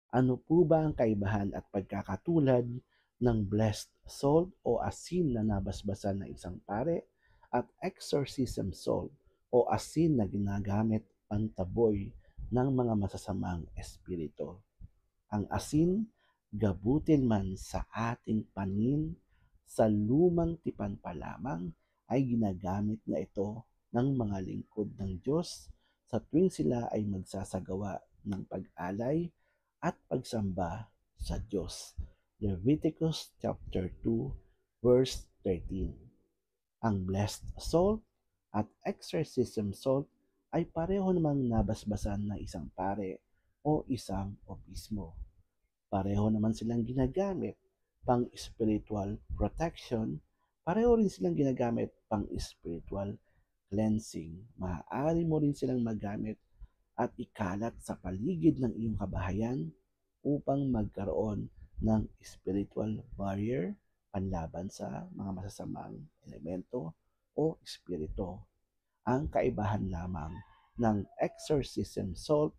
Ano po ba ang kaibahan at pagkakatulad ng blessed salt o asin na nabasbasan ng isang pare at exorcism salt o asin na ginagamit pantaboy ng mga masasamang espiritu? Ang asin, gabutin man sa ating paningin, sa lumang tipan pa lamang ay ginagamit na ito ng mga lingkod ng Diyos sa tuwing sila ay magsasagawa ng pag-alay at pagsamba sa Diyos. Leviticus chapter 2 verse 13. Ang blessed salt at exorcism salt ay pareho namang nabasbasan ng isang pare o isang obispo. Pareho naman silang ginagamit pang spiritual protection, pareho rin silang ginagamit pang spiritual cleansing. Maaari mo rin silang magamit at ikalat sa paligid ng iyong kabahayan upang magkaroon ng spiritual barrier panlaban sa mga masasamang elemento o espiritu. Ang kaibahan lamang ng exorcism salt,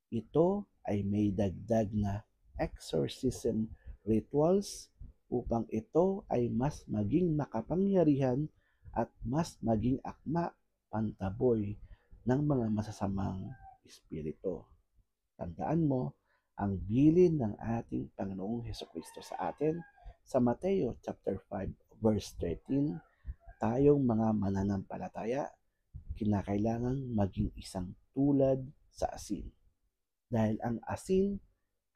ito ay may dagdag na exorcism rituals upang ito ay mas maging makapangyarihan at mas maging akma pantaboy ng mga masasamang espiritu. Tandaan mo ang bilin ng ating Panginoong Hesukristo sa atin sa Mateo chapter 5 verse 13, tayong mga mananampalataya kinakailangang maging isang tulad sa asin. Dahil ang asin,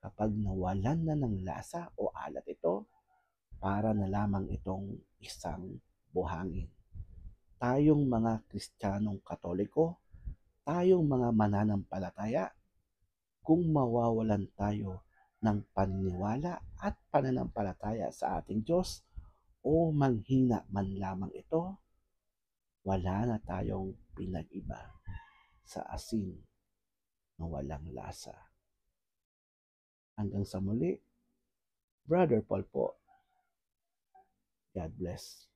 kapag nawalan na ng lasa o alat ito, para na lamang itong isang buhangin. Tayong mga Kristiyanong Katoliko, tayong mga mananampalataya, kung mawawalan tayo ng paniniwala at pananampalataya sa ating Diyos o manghina man lamang ito, wala na tayong pinag-iba sa asin na walang lasa. Hanggang sa muli, Brother Paul po. God bless.